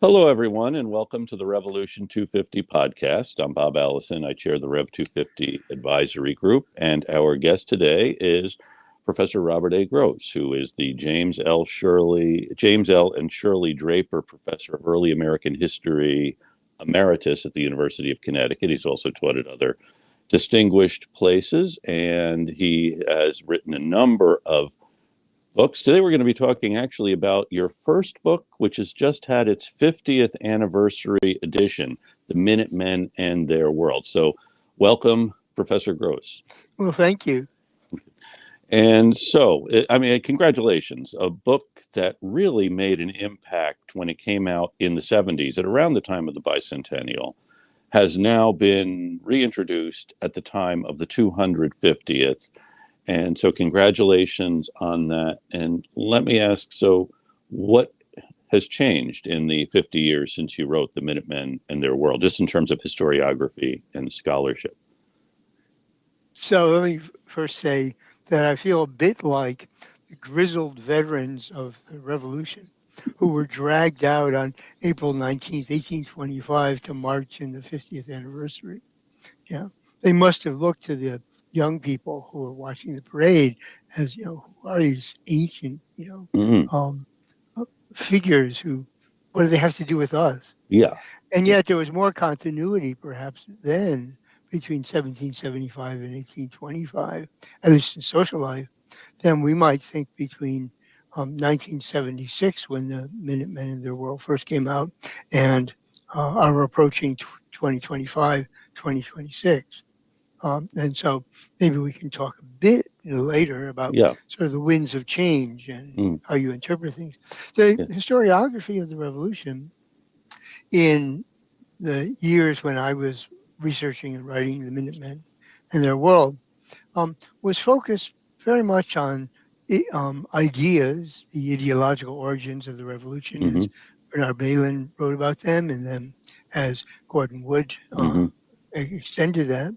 Hello, everyone, and welcome to the Revolution 250 podcast. I'm Bob Allison. I chair the Rev 250 advisory group, and our guest today is Professor Robert A. Gross, who is the James L. and Shirley Draper Professor of Early American History Emeritus at the University of Connecticut. He's also taught at other distinguished places, and he has written a number of books. Today we're going to be talking actually about your first book, which has just had its 50th anniversary edition, The Minutemen and Their World. So welcome, Professor Gross. Well, thank you. And so, congratulations. A book that really made an impact when it came out in the 70s, at around the time of the bicentennial, has now been reintroduced at the time of the 250th. And so congratulations on that. And let me ask, so what has changed in the 50 years since you wrote The Minutemen and Their World, just in terms of historiography and scholarship? So let me first say that I feel a bit like the grizzled veterans of the Revolution who were dragged out on April 19th, 1825 to march in the 50th anniversary. Yeah. They must have looked to the young people who were watching the parade as, who are these ancient, Mm-hmm. um, figures who, what do they have to do with us? Yeah. And yet there was more continuity perhaps then between 1775 and 1825, at least in social life, than we might think between 1976, when the Minutemen and Their World first came out, and are approaching 2025, 2026. And so maybe we can talk a bit later about Yeah. sort of the winds of change and Mm. how you interpret things. The Yeah. historiography of the Revolution in the years when I was researching and writing the Minutemen and Their World was focused very much on ideas, the ideological origins of the revolution, Mm-hmm. as Bernard Bailyn wrote about them, and then as Gordon Wood Mm-hmm. extended that,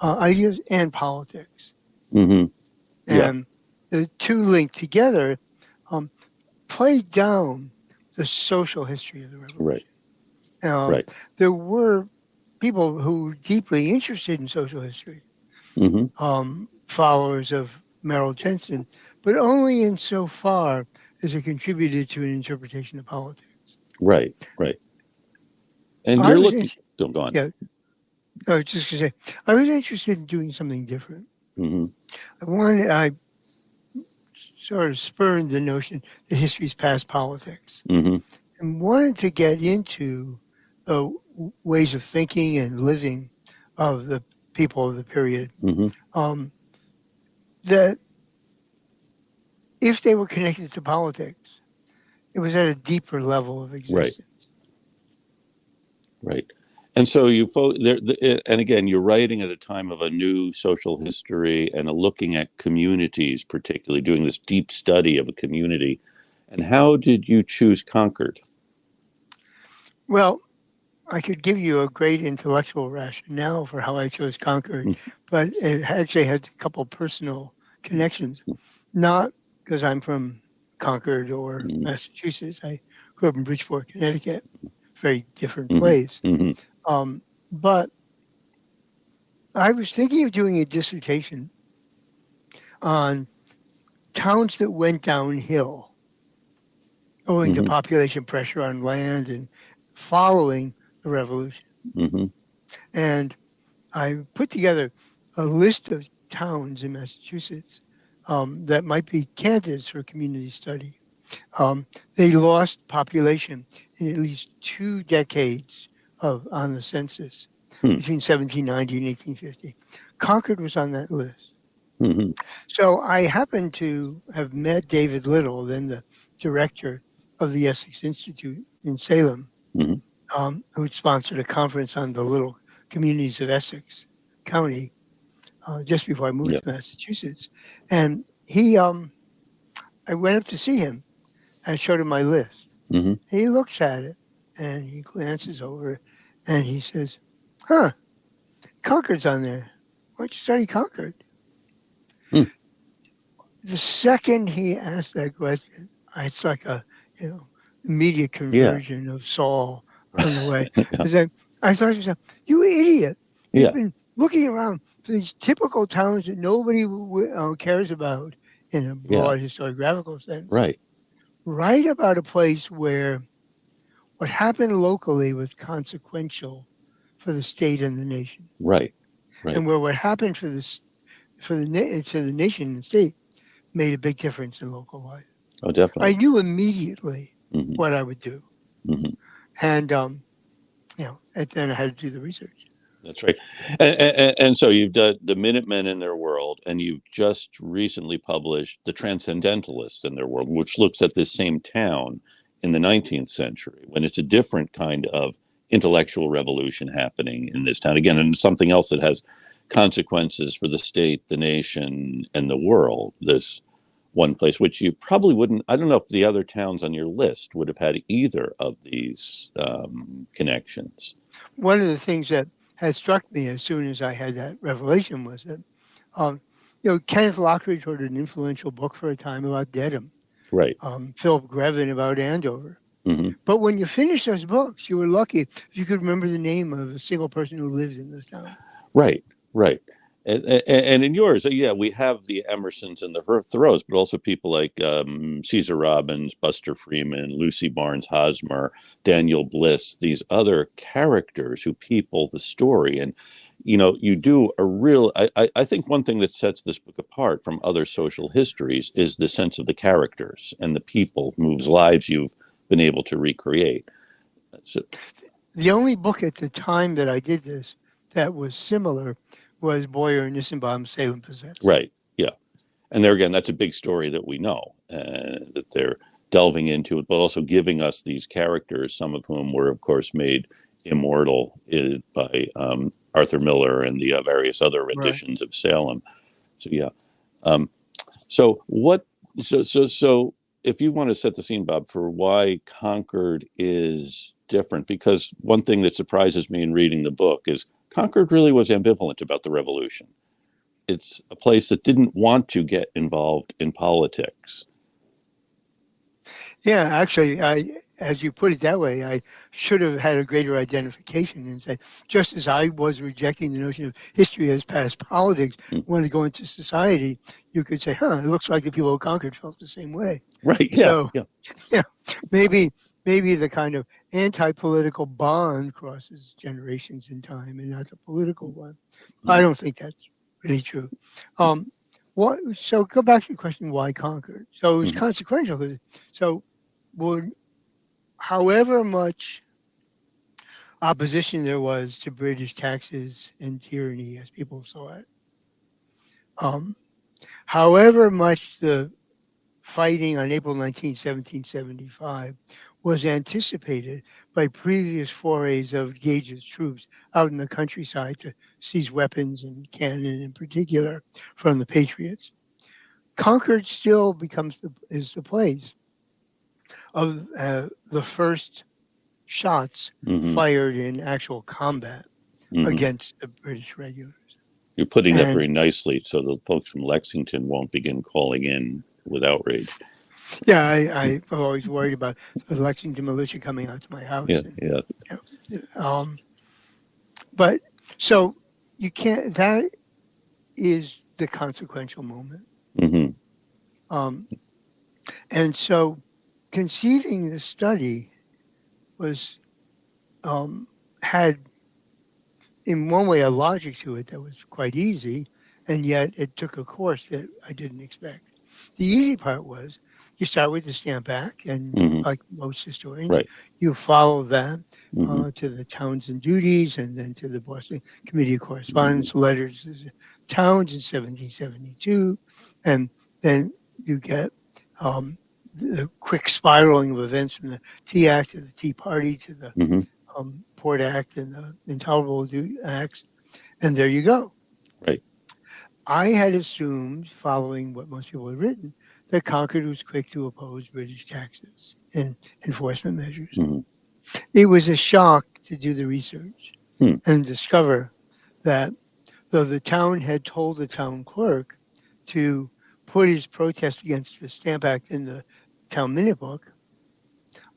ideas and politics. Mm-hmm. Yeah. And the two linked together um, played down the social history of the Right. revolution. Um, Right. there were people who were deeply interested in social history, Mm-hmm. followers of Merrill Jensen, but only insofar as it contributed to an interpretation of politics. Right. Right. And I you're was, looking, don't go on. yeah, I was just going to say, I was interested in doing something different. Mm-hmm. I sort of spurned the notion that history's past politics Mm-hmm. and wanted to get into the ways of thinking and living of the people of the period. Mm-hmm. Um, that if they were connected to politics, it was at a deeper level of Right. existence. Right. And so and again, you're writing at a time of a new social history and looking at communities, particularly doing this deep study of a community. And how did you choose Concord? Well, I could give you a great intellectual rationale for how I chose Concord, but it actually had a couple personal connections. Not because I'm from Concord or Mm-hmm. Massachusetts. I grew up in Bridgeport, Connecticut, very different Mm-hmm. place. Mm-hmm. But I was thinking of doing a dissertation on towns that went downhill owing to Mm-hmm. population pressure on land and following the revolution. Mm-hmm. And I put together a list of towns in Massachusetts that might be candidates for community study. They lost population in at least 2 decades on the census Hmm. between 1790 and 1850. Concord was on that list. Mm-hmm. So I happened to have met David Little, then the director of the Essex Institute in Salem, Mm-hmm. who had sponsored a conference on the little communities of Essex County just before I moved Yeah. to Massachusetts. And I went up to see him and showed him my list. Mm-hmm. He looks at it and he glances over it and he says, "Huh, Concord's on there. Why don't you study Concord?" Mm. The second he asked that question, it's like a, immediate Yeah. conversion of Saul on the way. Yeah. Because I thought to myself, you idiot, you've Yeah. been looking around for these typical towns that nobody cares about in a Yeah. broad historiographical sense. Right. Write about a place where what happened locally was consequential for the state and the nation, Right. Right. and where what happened to the nation and state made a big difference in local life. Oh, I definitely. knew immediately Hmm. what I would do, Hmm. and and then I had to do the research. That's right. And so you've done the Minutemen in their world, and you've just recently published the Transcendentalists in their world, which looks at this same town in the 19th century when it's a different kind of intellectual revolution happening in this town again, and something else that has consequences for the state, the nation, and the world. This one place, which you probably wouldn't. I don't know if the other towns on your list would have had either of these connections. One of the things that had struck me as soon as I had that revelation was that, um, Kenneth Lockridge wrote an influential book for a time about Dedham, Right. Philip Grevin about Andover. Hmm. But when you finished those books, you were lucky if you could remember the name of a single person who lived in this town. Right, right. And in yours, yeah, we have the Emersons and the Thoreaus, but also people like Caesar Robbins, Buster Freeman, Lucy Barnes Hosmer, Daniel Bliss, these other characters who people the story. And, you do a real, I think one thing that sets this book apart from other social histories is the sense of the characters and the people whose lives you've been able to recreate. So, The only book at the time that I did this that was similar was Boyer and Nissenbaum's Salem Possessed. right, yeah. And there again, that's a big story that we know that they're delving into it, but also giving us these characters, some of whom were, of course, made immortal by Arthur Miller and the various other Right. renditions of Salem. So yeah. Um, so what? So if you want to set the scene, Bob, for why Concord is different, because one thing that surprises me in reading the book is Concord really was ambivalent about the revolution. It's a place that didn't want to get involved in politics. Yeah, actually, as you put it that way, I should have had a greater identification and say, just as I was rejecting the notion of history as past politics, Mm. wanted to go into society, you could say, it looks like the people of Concord felt the same way. Right? Yeah. So, Yeah. yeah, maybe the kind of anti-political bond crosses generations in time and not the political one. I Mm. don't think that's really true. Um, so go back to the question, why Concord? So it was Mhm. consequential. So would, however much opposition there was to British taxes and tyranny as people saw it, um, however much the fighting on April 19, 1775 was anticipated by previous forays of Gage's troops out in the countryside to seize weapons and cannon in particular from the Patriots. Concord still is the place of the first shots Mhm. fired in actual combat Mhm. against the British regulars. You're putting that And very nicely, so the folks from Lexington won't begin calling in with outrage. yeah, I've always worried about the Lexington militia coming out to my Yeah. house. And, Yeah. but so you can't, that is the consequential moment. Hmm. Um, and so conceiving the study was, had in one way a logic to it that was quite easy, and yet it took a course that I didn't expect. The easy part was you start with the Stamp Act, and Hmm. like most historians, Right. you follow that Hmm. to the towns and duties, and then to the Boston Committee of Correspondence letters to the towns in 1772, and then you get um, the quick spiraling of events from the Tea Act to the Tea Party to the Hmm. Port Act and the Intolerable Acts, and there you go. Right. I had assumed, following what most people had written, that Concord was quick to oppose British taxes and enforcement measures. Hmm. It was a shock to do the research Hmm. and discover that though the town had told the town clerk to put his protest against the Stamp Act in the town minute book,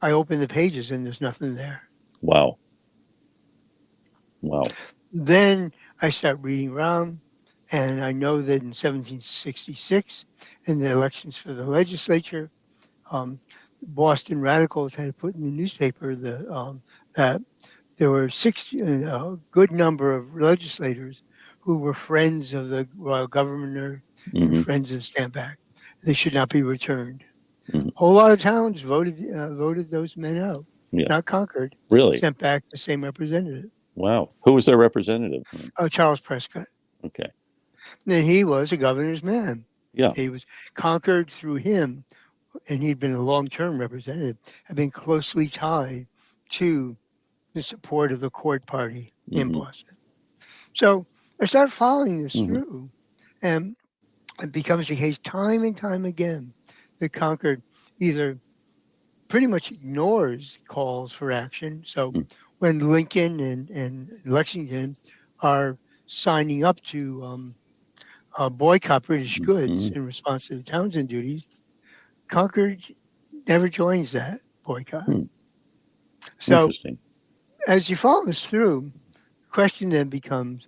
I open the pages and there's nothing there. Wow. Wow. Then I start reading around, and I know that in 1766, in the elections for the legislature, Boston radicals had put in the newspaper that there were 60, a good number of legislators who were friends of the royal governor and Hmm. friends of the Stamp Act. They should not be returned. Hmm. Whole lot of towns voted those men out, Yeah. not Concord, Really? sent back the same representative, Wow. Who was their representative? Charles Prescott. Okay. And he was a governor's man. Yeah. He was Concord through him, and he'd been a long-term representative, had been closely tied to the support of the court party in Hmm. Boston. So I started following this Hmm. through, and it becomes the case time and time again that Concord either pretty much ignores calls for action. So when Lincoln and Lexington are signing up to boycott British goods Hmm. in response to the Townsend duties, Concord never joins that boycott. Hmm. So Interesting. as you follow this through, the question then becomes,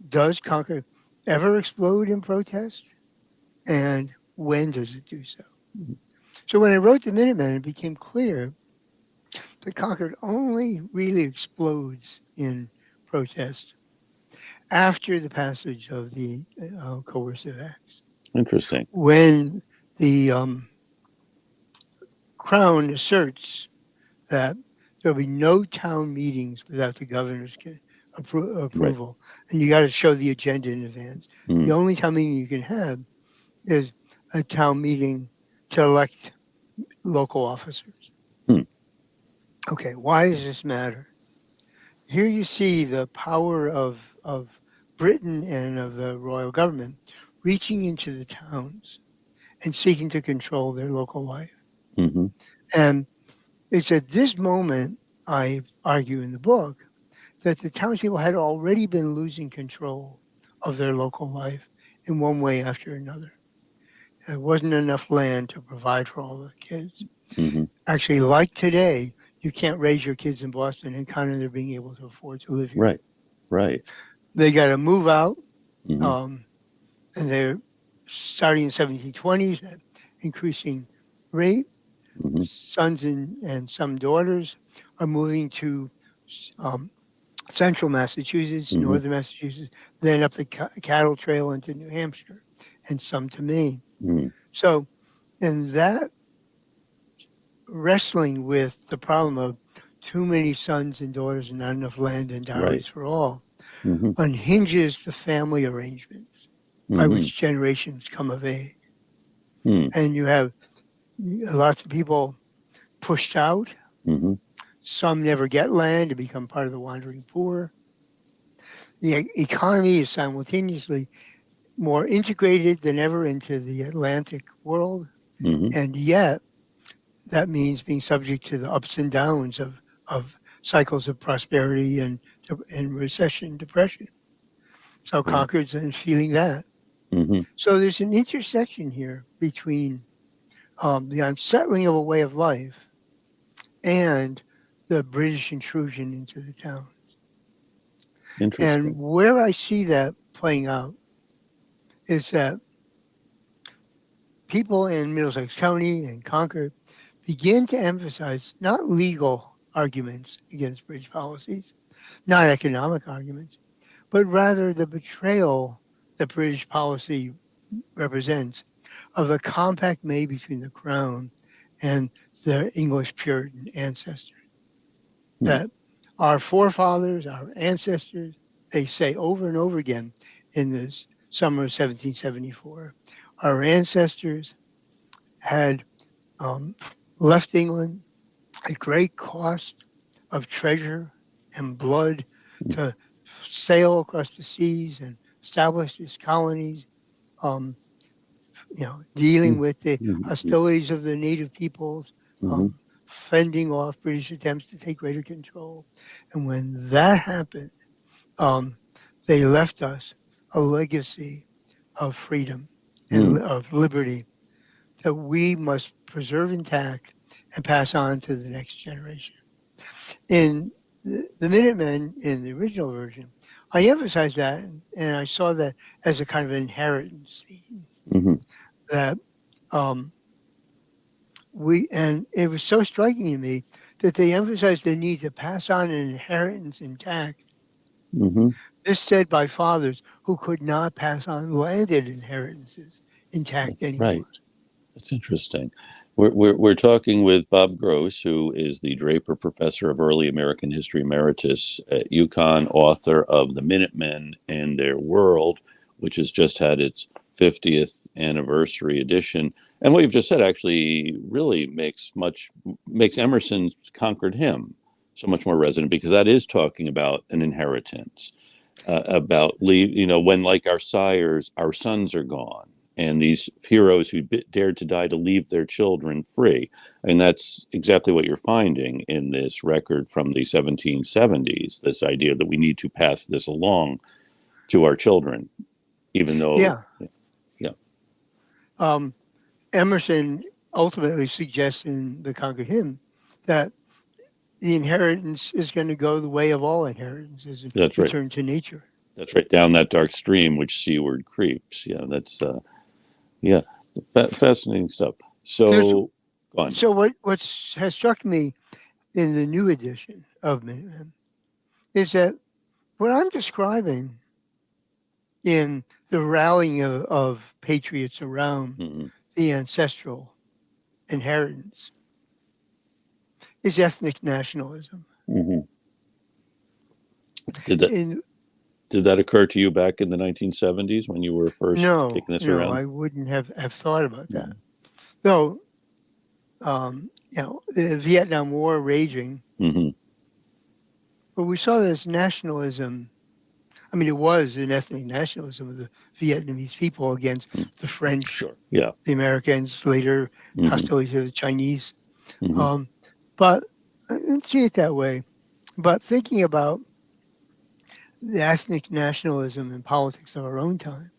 does Concord ever explode in protest? And when does it do so? So when I wrote the Minutemen, it became clear that Concord only really explodes in protest after the passage of the coercive acts. Interesting. When the Crown asserts that there'll be no town meetings without the governor's Right. approval, and you got to show the agenda in advance. Mm. The only town meeting you can have is a town meeting to elect local officers. Hmm. Okay, why does this matter? Here you see the power of Britain and of the royal government reaching into the towns and seeking to control their local life. Hmm. And it's at this moment, I argue in the book, that the townspeople had already been losing control of their local life in one way after another. There wasn't enough land to provide for all the kids. Hmm. Actually, like today, you can't raise your kids in Boston and count on their being able to afford to live here. Right. Right. They got to move out, Hmm. um, and they're starting in 1720s at increasing rate. Hmm. Sons and some daughters are moving to um, central Massachusetts, Hmm. northern Massachusetts, then up the cattle trail into New Hampshire, and some to Maine. Hmm. So, in that wrestling with the problem of too many sons and daughters and not enough land and Right. dowries for all, Hmm. unhinges the family arrangements by Hmm. which generations come of age. Hmm. And you have lots of people pushed out. Hmm. Some never get land to become part of the wandering poor. The economy is simultaneously more integrated than ever into the Atlantic world, Hmm. and yet that means being subject to the ups and downs of cycles of prosperity and recession, depression. So Yeah. Concord's and feeling that. Hmm. So there's an intersection here between the unsettling of a way of life and the British intrusion into the town. And Interesting. where I see that playing out is that people in Middlesex County and Concord begin to emphasize not legal arguments against British policies, not economic arguments, but rather the betrayal that British policy represents of the compact made between the Crown and their English Puritan ancestors. Hmm. That our forefathers, our ancestors, they say over and over again in this summer of 1774, our ancestors had um, left England at great cost of treasure and blood to sail across the seas and establish these colonies, um, dealing with the Hmm. hostilities of the native peoples, Hmm. um, fending off British attempts to take greater control. And when that happened, um, they left us a legacy of freedom and Hmm. of liberty that we must preserve intact and pass on to the next generation. In the Minutemen, in the original version, I emphasized that, and I saw that as a kind of inheritance theme, Hmm. that um, and it was so striking to me that they emphasized the need to pass on an inheritance intact. Hmm. This said by fathers who could not pass on landed inheritances intact Right. anymore. That's interesting. We're talking with Bob Gross, who is the Draper Professor of Early American History Emeritus at UConn, author of The Minutemen and Their World, which has just had its 50th anniversary edition. And what you've just said actually really makes Emerson's Concord Hymn so much more resonant, because that is talking about an inheritance, about when, like our sires, our sons are gone, and these heroes who dared to die to leave their children free. And that's exactly what you're finding in this record from the 1770s, this idea that we need to pass this along to our children, even though, Yeah. yeah. Um, Emerson ultimately suggests in the Concord Hymn that the inheritance is going to go the way of all inheritances and That's right. return to nature. That's right. Down that dark stream which seaward creeps. Yeah, that's yeah, fascinating stuff. There's So, go on. so what has struck me in the new edition of Minutemen is that what I'm describing in the rallying of patriots around Hmm. the ancestral inheritance is ethnic nationalism. Hmm. Did that In did that occur to you back in the 1970s when you were first no, kicking this no, around? I wouldn't have thought about that. Mm-hmm. Though, the Vietnam War raging, Mm-hmm. but we saw this nationalism. I mean, it was an ethnic nationalism of the Vietnamese people against the French, Sure. Yeah. the Americans, later Mm-hmm. hostility to the Chinese. Mm-hmm. Um, but I didn't see it that way. But thinking about the ethnic nationalism and politics of our own time,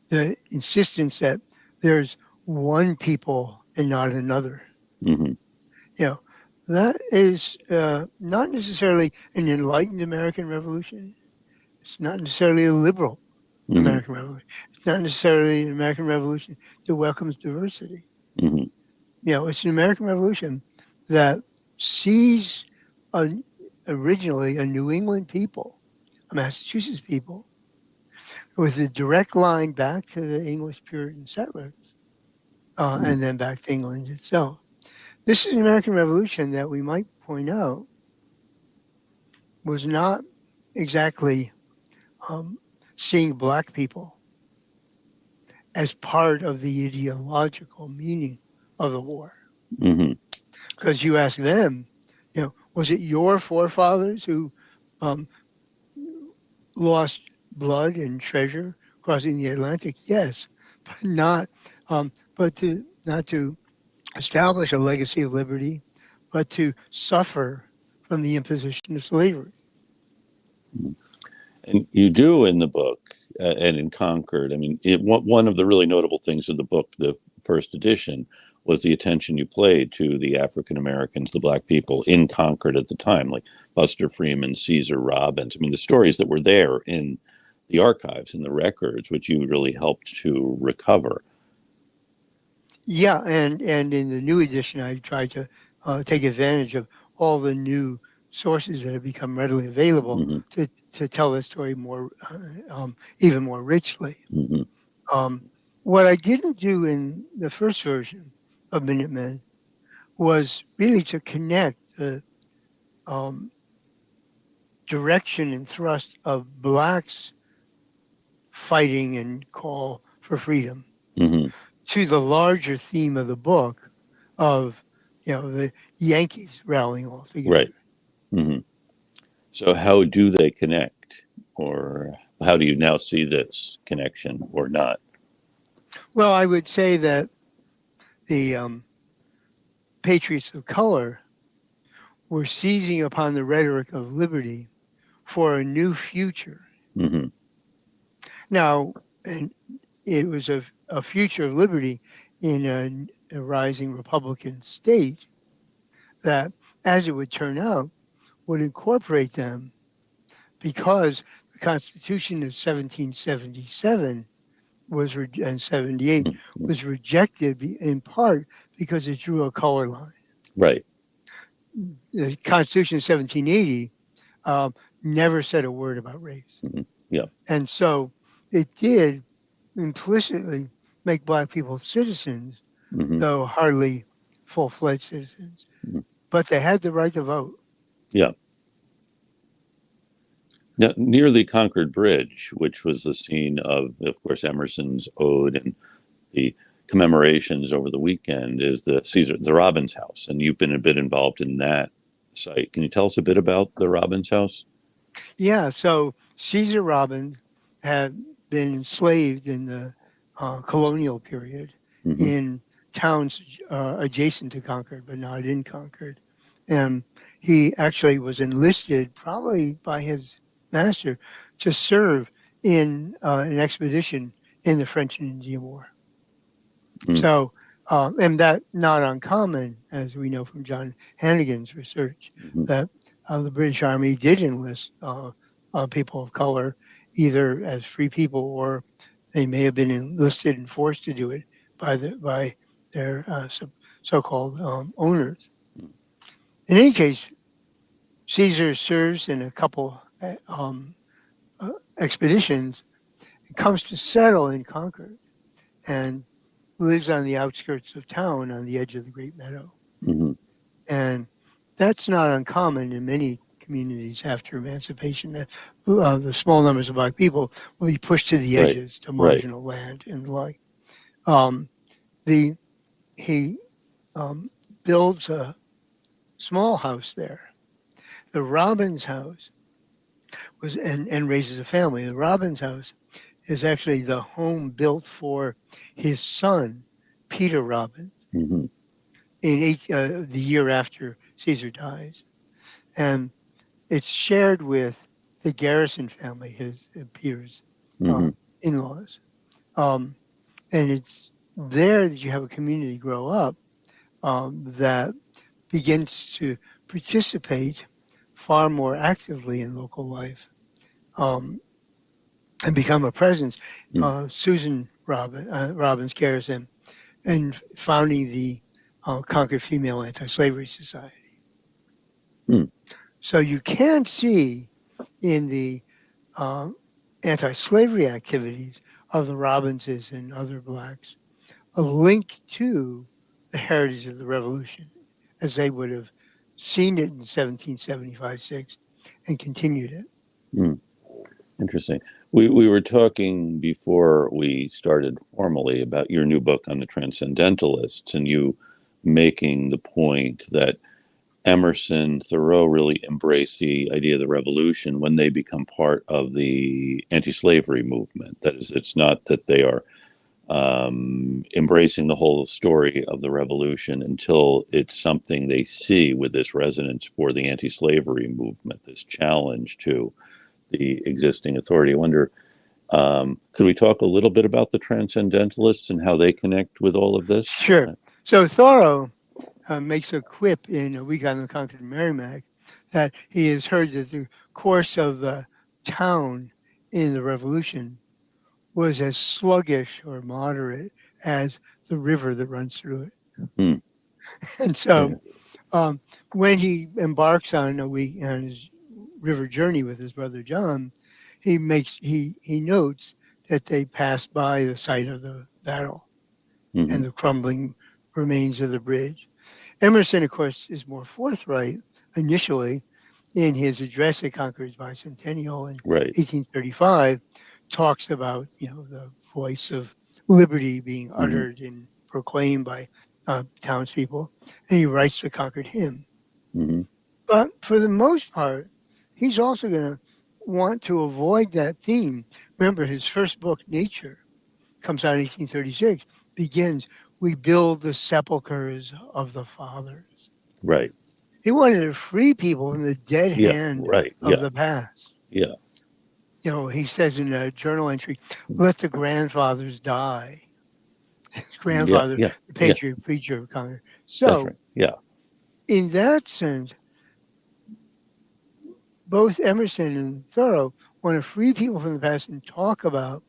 the insistence that there's one people and not another, Mm-hmm. you know, that is not necessarily an enlightened American revolution. It's not necessarily a liberal Mm-hmm. American revolution. It's not necessarily an American revolution that welcomes diversity. Mm-hmm. It's an American revolution that sees a, originally a New England people, a Massachusetts people, with a direct line back to the English Puritan settlers, Mm-hmm. and then back to England itself. This is an American Revolution that we might point out was not exactly um, seeing black people as part of the ideological meaning of the war. Mm-hmm. Because you ask them, was it your forefathers who um, lost blood and treasure crossing the Atlantic? Yes, but not to establish a legacy of liberty, but to suffer from the imposition of slavery. And you do in the book, and in Concord. I mean, one of the really notable things in the book, the first edition, was the attention you played to the African Americans, the black people in Concord at the time, like Buster Freeman, Caesar Robbins. I mean, the stories that were there in the archives and the records, which you really helped to recover. Yeah, and in the new edition, I tried to take advantage of all the new sources that have become readily available Hmm. to tell the story more, even more richly. Hmm. Um, what I didn't do in the first version of Minutemen was really to connect the um, direction and thrust of blacks fighting and call for freedom Hmm. to the larger theme of the book of the Yankees rallying all together. Right. Hmm. So, how do they connect? Or how do you now see this connection or not? Well, I would say that the patriots of color were seizing upon the rhetoric of liberty for a new future. Hmm. Now, and it was a future of liberty in a rising Republican state, that, as it would turn out, would incorporate them because the Constitution of 1777 and 78 Mm-hmm. was rejected in part because it drew a color line. Right. The Constitution of 1780 um, never said a word about race. Mm-hmm. Yeah. And so it did implicitly make Black people citizens, Mm-hmm. though hardly full-fledged citizens. Mm-hmm. But they had the right to vote. Yeah. Now, near the Concord Bridge, which was the scene of course, Emerson's ode and the commemorations over the weekend, is the Robbins house, and you've been a bit involved in that site. Can you tell us a bit about the Robbins house? Yeah, so Caesar Robbins had been enslaved in the colonial period Mm-hmm. in towns adjacent to Concord, but not in Concord. And he actually was enlisted, probably by his master, to serve in an expedition in the French and Indian War. Mm-hmm. So, and that not uncommon, as we know from John Hannigan's research, Mm-hmm. that the British Army did enlist people of color, either as free people or they may have been enlisted and forced to do it by their so-called owners. In any case, Caesar serves in a couple expeditions and comes to settle in Concord and lives on the outskirts of town on the edge of the Great Meadow. Mm-hmm. And that's not uncommon in many communities after emancipation, that the small numbers of Black people will be pushed to the Right. edges to Right. marginal land and the like. Um, the, he builds a small house there. The Robbins house and raises a family. The Robbins house is actually the home built for his son, Peter Robbins, Mm-hmm. in the year after Caesar dies. And it's shared with the Garrison family, his Peter's Mm-hmm. in-laws. Um, and it's there that you have a community grow up that begins to participate far more actively in local life um, and become a presence. Susan Robbins Garrison and founding the Concord Female Anti-Slavery Society. Mm-hmm. So you can see in the anti-slavery activities of the Robbinses and other Blacks a link to the heritage of the Revolution as they would have seen it in 1775-6 and continued it. Mm. Interesting. We were talking before we started formally about your new book on the Transcendentalists, and you making the point that Emerson, Thoreau really embrace the idea of the revolution when they become part of the anti-slavery movement. That is, it's not that they are embracing the whole story of the revolution until it's something they see with this resonance for the anti-slavery movement, this challenge to the existing authority. I wonder, could we talk a little bit about the Transcendentalists and how they connect with all of this? Sure. So Thoreau makes a quip in A Week on the Concord Merrimack that he has heard that the course of the town in the Revolution was as sluggish or moderate as the river that runs through it. Hmm. And so Yeah. when he embarks on his river journey with his brother John, he notes that they passed by the site of the battle Mm-hmm. and the crumbling remains of the bridge. Emerson, of course, is more forthright initially in his address at Concord's bicentennial in Right. 1835, talks about the voice of liberty being Mm-hmm. uttered and proclaimed by townspeople, and he writes the Concord hymn. Mm-hmm. But for the most part, he's also going to want to avoid that theme. Remember, his first book, Nature, comes out in 1836, begins, "We build the sepulchres of the fathers." Right. He wanted to free people from the dead Yeah. hand Right. of Yeah. the past. Yeah. He says in a journal entry, "Let the grandfathers die." His Yeah. grandfather, Yeah. the Yeah. patriot preacher of Concord. That's So right. Yeah. in that sense, both Emerson and Thoreau want to free people from the past and talk about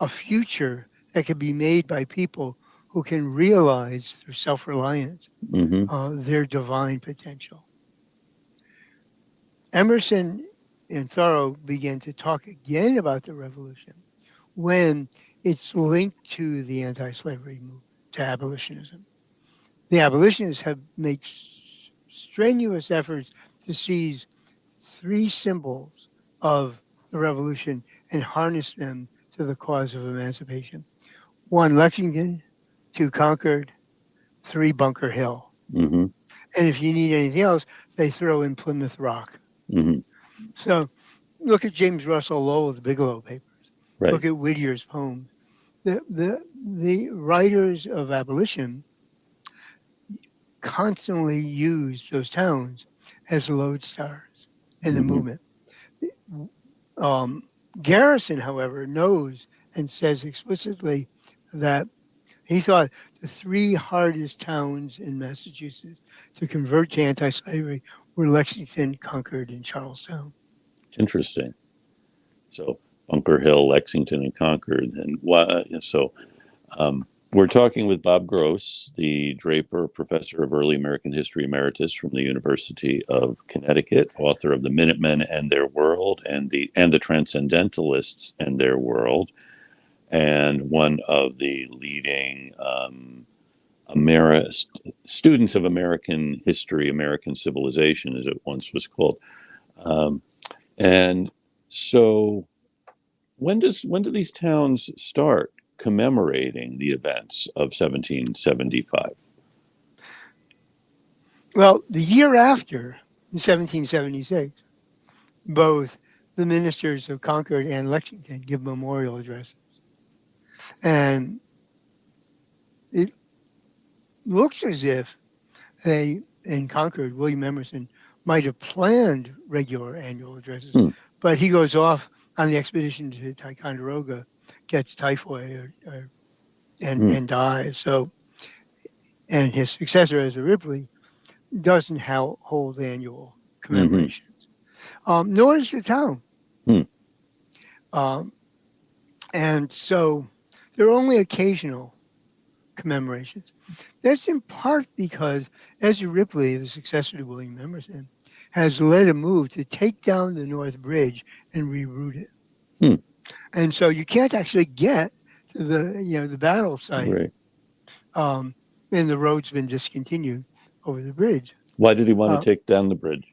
a future that can be made by people who can realize through self-reliance Hmm. their divine potential. Emerson and Thoreau began to talk again about the revolution when it's linked to the anti-slavery movement, to abolitionism. The abolitionists have made strenuous efforts to seize three symbols of the revolution and harness them to the cause of emancipation. One, Lexington; two, Concord; three, Bunker Hill. Hmm. And if you need anything else, they throw in Plymouth Rock. Hmm. So look at James Russell Lowell's Bigelow Papers. Right. Look at Whittier's poems. The writers of abolition constantly use those towns as lodestars in the Hmm. movement. Um, Garrison, however, knows and says explicitly that he thought the three hardest towns in Massachusetts to convert to anti-slavery were Lexington, Concord, and Charlestown. Interesting. So Bunker Hill, Lexington, and Concord. And so we're talking with Bob Gross, the Draper Professor of Early American History Emeritus from the University of Connecticut, author of The Minutemen and Their World and the Transcendentalists and Their World, and one of the leading students of American history, American civilization, as it once was called. Um, and so when do these towns start commemorating the events of 1775? Well, the year after, in 1776, both the ministers of Concord and Lexington give memorial addresses. And it looks as if they, in Concord, William Emerson might have planned regular annual addresses, Hmm. but he goes off on the expedition to Ticonderoga, gets typhoid Hmm. and dies. So, and his successor, Ezra Ripley, doesn't hold annual Hmm. commemorations. Nor does the town. Hmm. Um, and so there are only occasional commemorations. That's in part because Ezra Ripley, the successor to William Emerson, has led a move to take down the North Bridge and reroute it. Hmm. And so you can't actually get to the battle site, Right. um, and the road's been discontinued over the bridge. Why did he want to Uh, take down the bridge?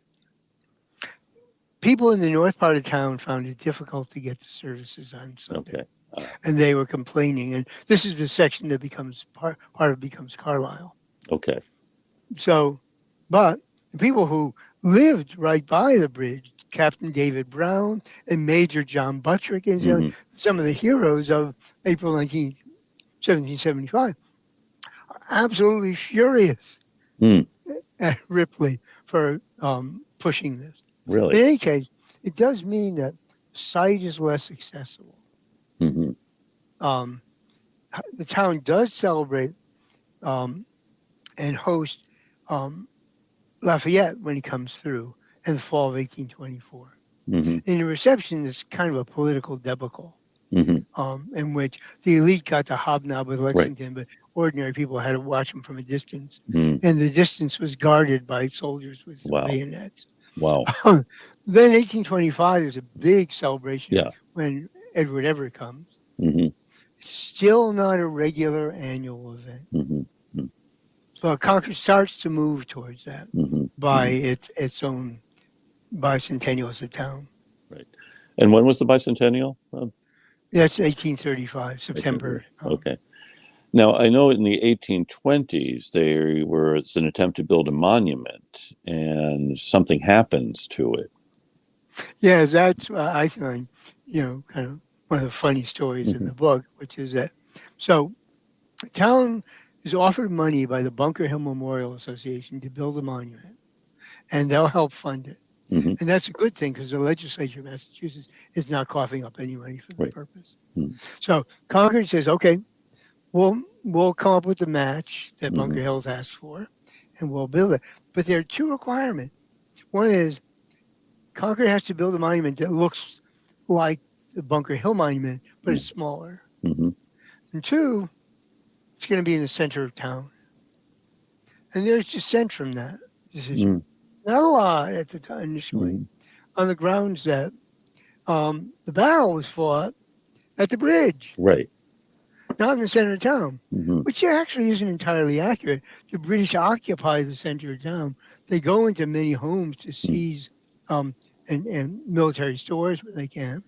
People in the north part of town found it difficult to get to services on Sunday, Okay. and they were complaining. And this is the section that becomes part of becomes Carlisle. Okay. So, but the people who lived right by the bridge, Captain David Brown and Major John Buttrick, and Hmm. some of the heroes of April 19th, 1775, are absolutely furious Hmm. at Ripley for pushing this. In Really? any case, it does mean that the site is less accessible. Hmm. Um, the town does celebrate um, and host um, Lafayette when he comes through in the fall of 1824. Hmm. And the reception is kind of a political debacle Hmm. in which the elite got to hobnob with Right. Lexington, but ordinary people had to watch him from a distance. Hmm. And the distance was guarded by soldiers with Wow. bayonets. Wow. Then 1825 is a big celebration Yeah. when Edward Everett comes. Hmm. It's still not a regular annual event. Hmm. But Concord starts to move towards that Hmm. by Hmm. its own bicentennial as a town. Right. And when was the bicentennial? That's 1835, September. 1835. Okay. Now, I know in the 1820s there was an attempt to build a monument and something happens to it. Yeah, that's I find, kind of one of the funny stories in Hmm. the book, which is that so the town is offered money by the Bunker Hill Memorial Association to build a monument, and they'll help fund it. Hmm. And that's a good thing because the legislature of Massachusetts is not coughing up any money for the Right. purpose. Hmm. So Concord says, okay, we'll come up with the match that Hmm. Bunker Hill's asked for, and we'll build it. But there are two requirements. One is Concord has to build a monument that looks like the Bunker Hill Monument, but it's smaller. Mm-hmm. And two, it's going to be in the center of town. And there's dissent from that decision. Not a lot at the time initially, on the grounds that the battle was fought at the bridge, Right. not in the center of town, Mm-hmm. which actually isn't entirely accurate. The British occupy the center of town. They go into many homes to seize and military stores where they can.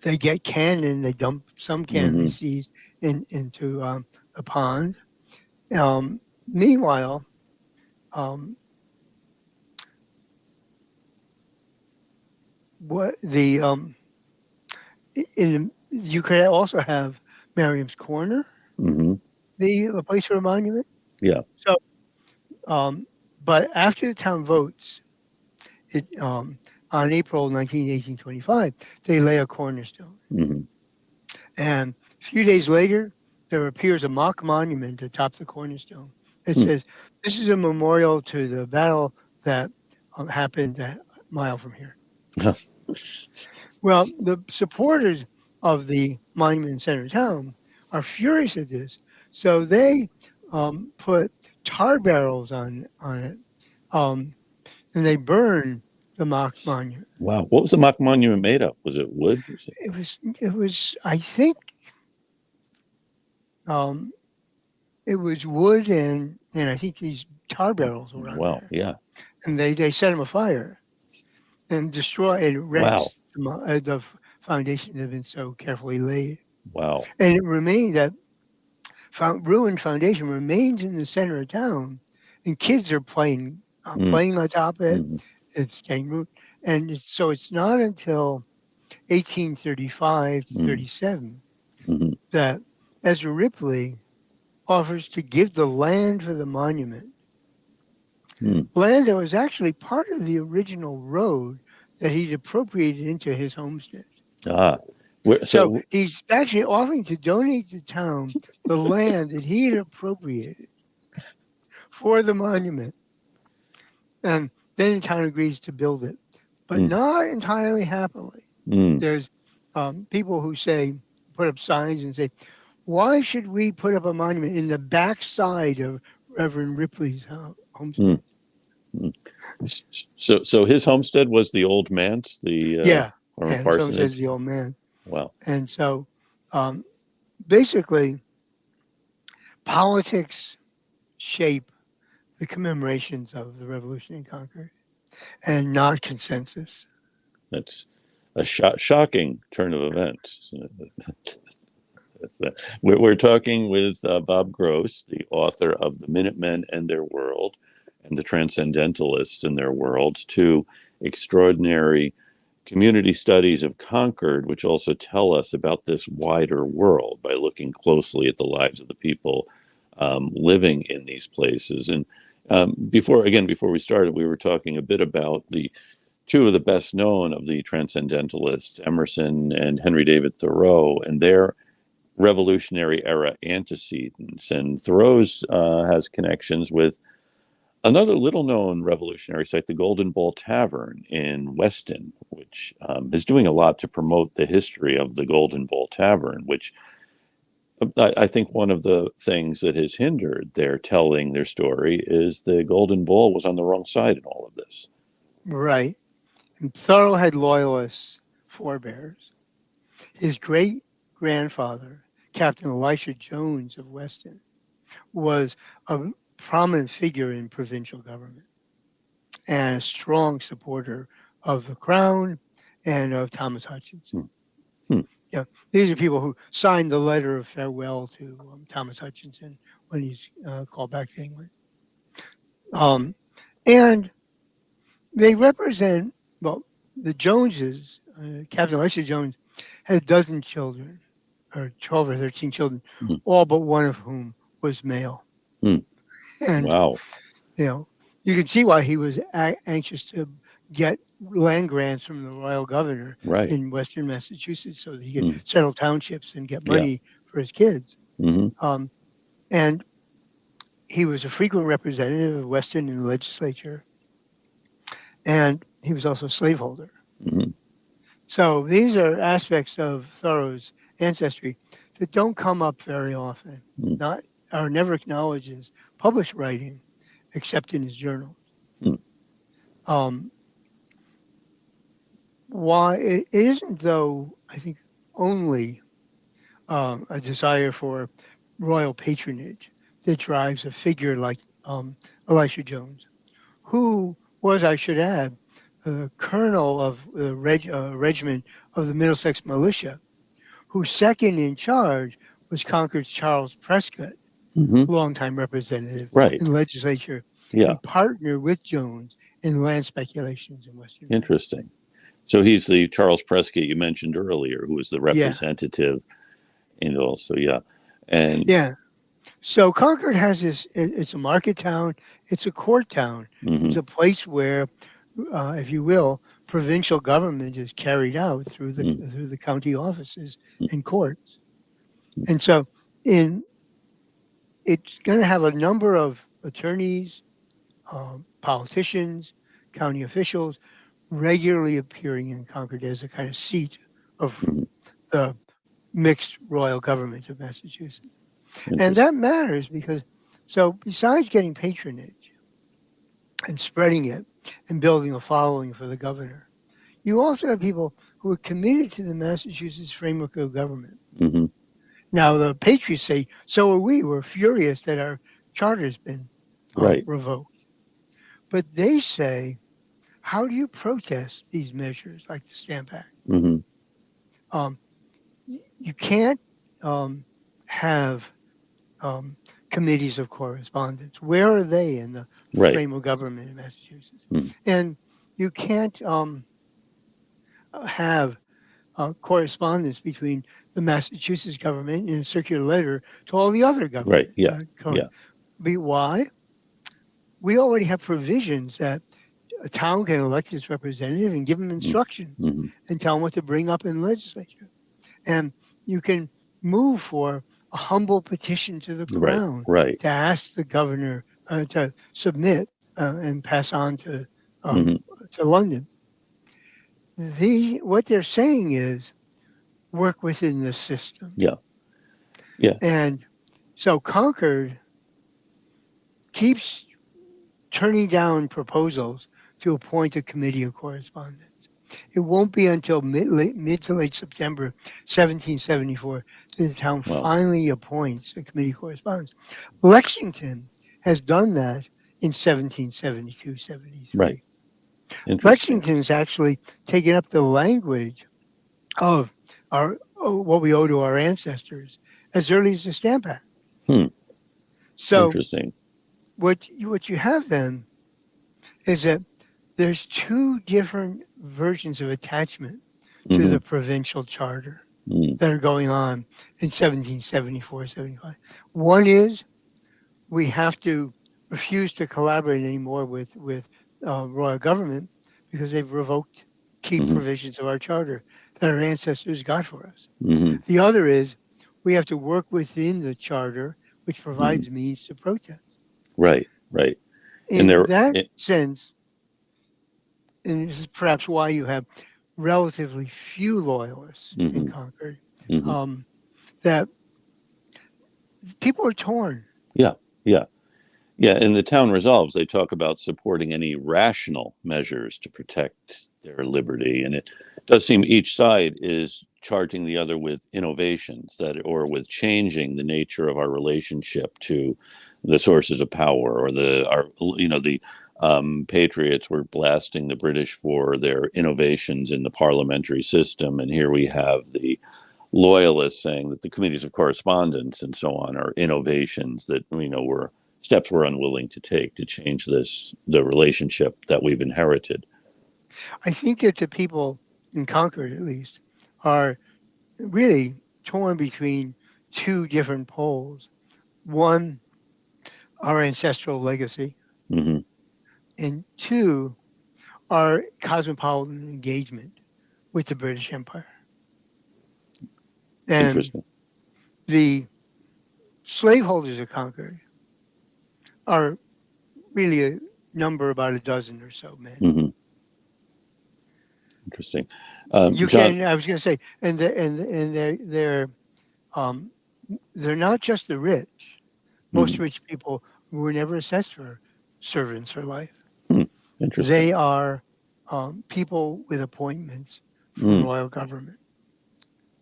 They get cannon. They dump some cannon they seize into the pond. Meanwhile, what the you could also have Miriam's Corner, a place for a monument. Yeah. So, but after the town votes, on April 19, 1825, they lay a cornerstone. And a few days later, there appears a mock monument atop the cornerstone. It says, "This is a memorial to the battle that happened a mile from here." Well, the supporters of the monument in center of town are furious at this, so they put tar barrels on it, and they burn the mock monument. Wow. What was the mock monument made of? Was it wood? It was I think it was wood and I think these tar barrels were on there. Yeah. And they set them afire and destroy and wrecks the foundation that had been so carefully laid. Wow. And it remained that ruined foundation remains in the center of town, and kids are playing on top of it. It's getting root, and so it's not until 1835 to 37 that Ezra Ripley offers to give the land for the monument. Land that was actually part of the original road that he'd appropriated into his homestead. So he's actually offering to donate to town the land that he had appropriated for the monument. And then the town agrees to build it, but not entirely happily. There's people who put up signs and say, "Why should we put up a monument in the backside of Reverend Ripley's homestead?" So his homestead was the old manse, parsonage. Says the old man. Wow. And so, basically, politics shape the commemorations of the Revolution in Concord, and not consensus. That's a shocking turn of events. We're talking with Bob Gross, the author of The Minutemen and Their World and The Transcendentalists and Their World, two extraordinary community studies of Concord, which also tell us about this wider world by looking closely at the lives of the people living in these places. And before we started, we were talking a bit about the two of the best known of the Transcendentalists, Emerson and Henry David Thoreau, and their Revolutionary era antecedents. And Thoreau's has connections with another little-known revolutionary site, the Golden Ball Tavern in Weston, which is doing a lot to promote the history of the Golden Ball Tavern, which I think one of the things that has hindered their telling their story is the Golden Ball was on the wrong side in all of this. Right. And Thoreau had Loyalist forebears. His great-grandfather, Captain Elisha Jones of Weston, was a prominent figure in provincial government and a strong supporter of the Crown and of Thomas Hutchinson. Yeah, these are people who signed the letter of farewell to Thomas Hutchinson when he's called back to England. And they represent, the Joneses, Captain Elisha Jones had a dozen children, or 12 or 13 children, all but one of whom was male. And, wow. You can see why he was anxious to get land grants from the royal governor in Western Massachusetts so that he could settle townships and get money for his kids. And he was a frequent representative of Western in the legislature, and he was also a slaveholder. Hmm. So these are aspects of Thoreau's ancestry that don't come up very often, Mm. not are never acknowledged in his published writing, except in his journals. Mm. Um, why it isn't, though, I think, only a desire for royal patronage that drives a figure like Elisha Jones, who was, I should add, the colonel of the regiment of the Middlesex Militia, whose second in charge was Concord's Charles Prescott, Hmm. longtime representative in Right. the legislature, Yeah. and partner with Jones in land speculations in Western Mass. Interesting. So he's the Charles Prescott you mentioned earlier, who was the Yeah, representative, and also, yeah. And yeah. So Concord has this. It's a market town. It's a court town. hmm It's a place where, if you will, provincial government is carried out through the county offices and courts. And so, in it's going to have a number of attorneys, politicians, county officials regularly appearing in Concord as a kind of seat of hmm the mixed royal government of Massachusetts. And interesting. that matters because, so besides getting patronage and spreading it and building a following for the governor, you also have people who are committed to the Massachusetts framework of government. Hmm. Now, the Patriots say, so are we. We're furious that our charter's been Right. revoked. But they say, how do you protest these measures like the Stamp Act? Hmm. Um, you can't have um, committees of correspondence. Where are they in the Right. frame of government in Massachusetts? Mm. And you can't have correspondence between the Massachusetts government and a circular letter to all the other Right. government. Yeah. Yeah. Why? We already have provisions that a town can elect its representative and give them instructions Mm-hmm. and tell them what to bring up in the legislature. And you can move for a humble petition to the Right. crown Right. to ask the governor to submit and pass on Hmm. to London. What they're saying is work within the system. Yeah. Yeah. And so Concord keeps turning down proposals to appoint a committee of correspondence. It won't be until mid to late September 1774 that the town Wow. finally appoints a committee of correspondence. Lexington has done that in 1772, Right. 73. Interesting. Lexington's actually taken up the language of what we owe to our ancestors as early as the Stamp Act. Hmm. So Interesting. what you have then is that there's two different versions of attachment to Hmm. the provincial charter Mm. that are going on in 1774, 75. One is we have to refuse to collaborate anymore with royal government because they've revoked key Hmm. provisions of our charter that our ancestors got for us. Hmm. The other is we have to work within the charter, which Hmm. provides means to protest. Right. Right. And In there. that sense, and this is perhaps why you have relatively few loyalists in Hmm. Concord, Hmm. um, that people are torn. Yeah. Yeah. Yeah, in the town resolves, they talk about supporting any rational measures to protect their liberty, and it does seem each side is charging the other with innovations that, or with changing the nature of our relationship to the sources of power, or the Patriots were blasting the British for their innovations in the parliamentary system, and here we have the Loyalists saying that the committees of correspondence and so on are innovations that were steps we're unwilling to take to change the relationship that we've inherited. I think that the people in Concord, at least, are really torn between two different poles. One, our ancestral legacy, Hmm. and two, our cosmopolitan engagement with the British Empire. And Interesting. the slaveholders of Concord are really a number about a dozen or so men. Hmm. Interesting. You John. can. I was going to say, and um, they're not just the rich. Most Mhm. rich people were never assessed for servants for life. Hmm. Interesting. They are people with appointments for Mm. royal government.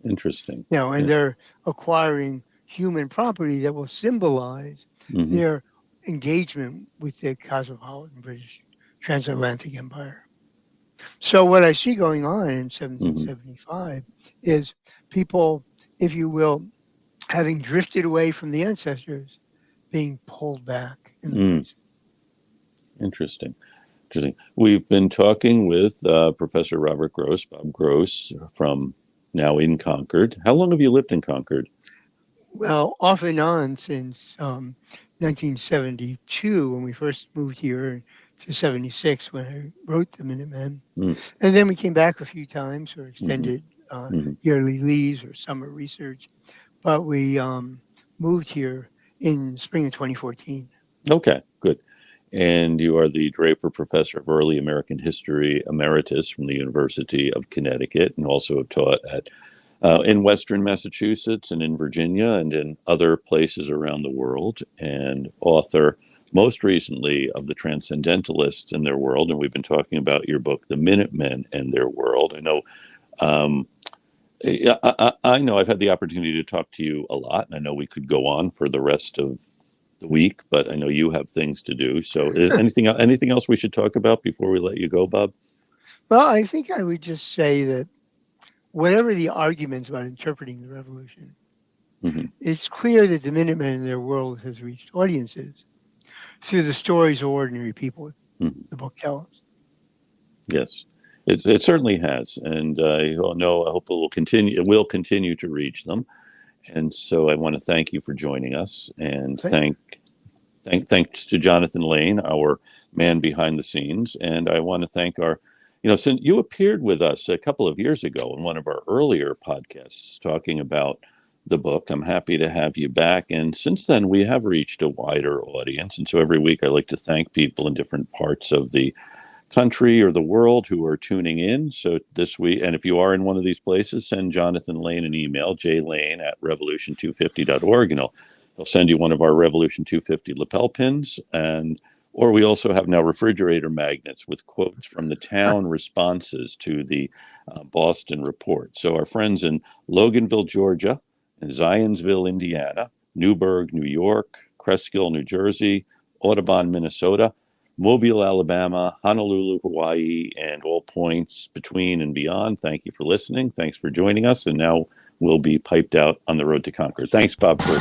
Interesting. And Yeah. they're acquiring human property that will symbolize Hmm. their engagement with the cosmopolitan British transatlantic empire. So what I see going on in Hmm. 1775 is people, if you will, having drifted away from the ancestors, being pulled back in the Mm. present. Interesting. Interesting. We've been talking with Professor Robert Gross, Bob Gross, from now in Concord. How long have you lived in Concord? Well, off and on since 1972, when we first moved here, to 76, when I wrote the Minutemen. Mm. And then we came back a few times for Hmm. extended Hmm. yearly leaves or summer research. But we moved here in spring of 2014. Okay, good. And you are the Draper Professor of Early American History Emeritus from the University of Connecticut, and also have taught at in Western Massachusetts and in Virginia and in other places around the world, and author most recently of the Transcendentalists and Their World. And we've been talking about your book, The Minutemen and Their World. I know. Um, I know I've had the opportunity to talk to you a lot, and I know we could go on for the rest of the week, but I know you have things to do. So, anything else we should talk about before we let you go, Bob? Well, I think I would just say that whatever the arguments about interpreting the revolution, Hmm. it's clear that the Minutemen in their world has reached audiences through the stories of ordinary people Hmm. the book tells. Yes, it certainly has, and I know I hope it will continue. It will continue to reach them, and so I want to thank you for joining us, and But thanks to Jonathan Lane, our man behind the scenes, and I want to thank our, since you appeared with us a couple of years ago in one of our earlier podcasts talking about the book. I'm happy to have you back, and since then we have reached a wider audience, and so every week I like to thank people in different parts of the country or the world who are tuning in. So this week, and if you are in one of these places, send Jonathan Lane an email, jlane@revolution250.org, and he'll send you one of our Revolution 250 lapel pins. Or we also have now refrigerator magnets with quotes from the town responses to the Boston report. So our friends in Loganville, Georgia, and Zionsville, Indiana, Newburgh, New York, Cresskill, New Jersey, Audubon, Minnesota, Mobile, Alabama, Honolulu, Hawaii, and all points between and beyond. Thank you for listening. Thanks for joining us. And now we'll be piped out on the road to Concord. Thanks, Bob, for